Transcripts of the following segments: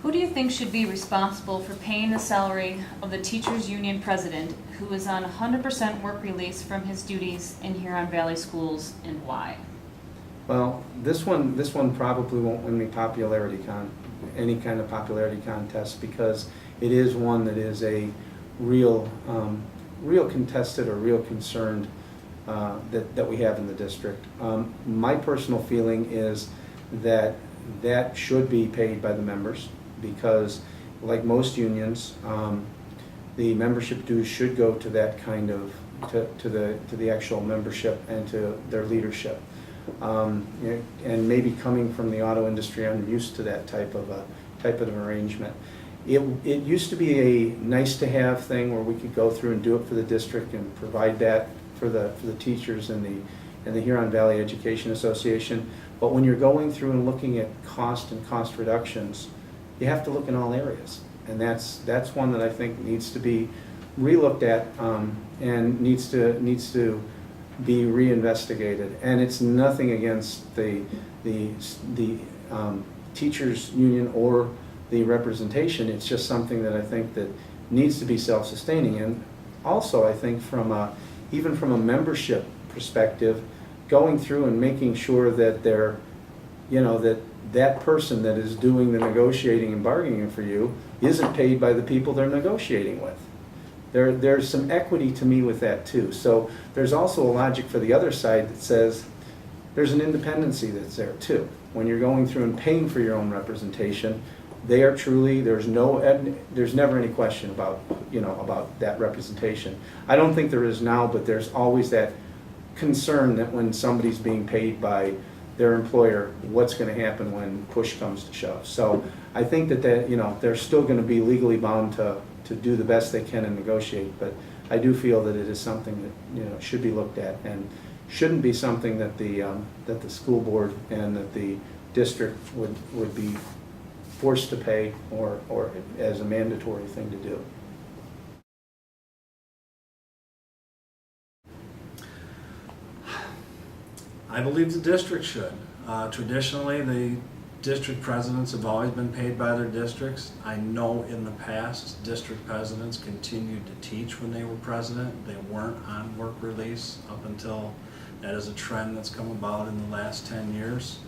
Who do you think should be responsible for paying the salary of the teachers union president who is on 100% work release from his duties in Huron Valley Schools, and why? Well, this one probably won't win me any kind of popularity contest, because it is one that is a real contested or real concerned that we have in the district. My personal feeling is that should be paid by the members, because like most unions, the membership dues should go to that kind of to the actual membership and to their leadership. And maybe coming from the auto industry, I'm used to that type of arrangement. It used to be a nice to have thing where we could go through and do it for the district and provide that for the teachers and the Huron Valley Education Association. But when you're going through and looking at cost and cost reductions, you have to look in all areas, and that's one that I think needs to be relooked at and needs to be reinvestigated. And it's nothing against the teachers union or the representation. It's just something that I think that needs to be self-sustaining. And also I think even from a membership perspective, going through and making sure that that person that is doing the negotiating and bargaining for you isn't paid by the people they're negotiating with. There's some equity to me with that too. So there's also a logic for the other side that says there's an independency that's there too. When you're going through and paying for your own representation, they are truly, there's never any question about that representation. I don't think there is now, but there's always that concern that when somebody's being paid by their employer, what's going to happen when push comes to shove. So I think that they're still going to be legally bound to do the best they can and negotiate, but I do feel that it is something that should be looked at and shouldn't be something that the school board and that the district would be forced to pay or as a mandatory thing to do. I believe the district should. Traditionally, the district presidents have always been paid by their districts. I know in the past, district presidents continued to teach when they were president. They weren't on work release up until that is a trend that's come about in the last 10 years.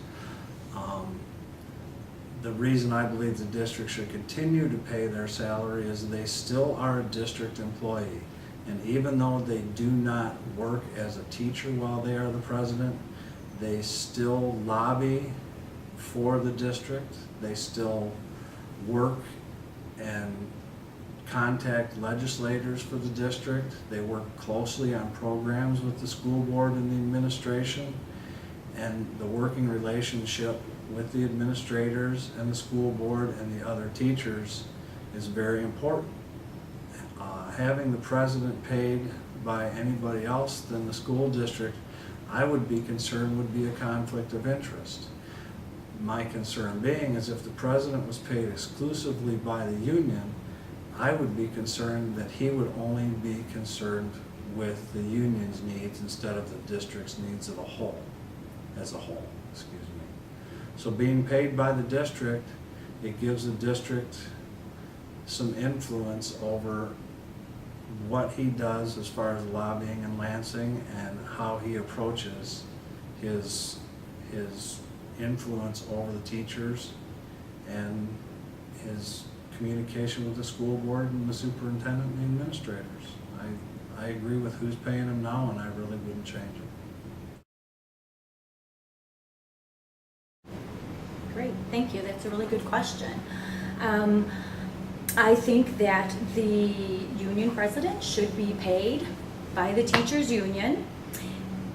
The reason I believe the district should continue to pay their salary is they still are a district employee. And even though they do not work as a teacher while they are the president, they still lobby for the district. They still work and contact legislators for the district. They work closely on programs with the school board and the administration. And the working relationship with the administrators and the school board and the other teachers is very important. Having the president paid by anybody else than the school district, I would be concerned would be a conflict of interest. My concern being is if the president was paid exclusively by the union, I would be concerned that he would only be concerned with the union's needs instead of the district's needs as a whole. So being paid by the district, it gives the district some influence over what he does as far as lobbying in Lansing and how he approaches his influence over the teachers and his communication with the school board and the superintendent and the administrators. I agree with who's paying him now, and I really wouldn't change it. Great, thank you. That's a really good question. I think that the union president should be paid by the teachers union.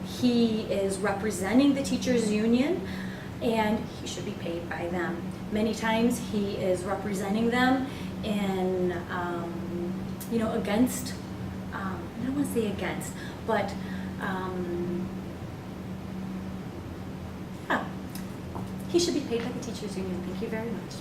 He is representing the teachers union and he should be paid by them. Many times he is representing them in, against, I don't want to say against, but yeah, he should be paid by the teachers union. Thank you very much.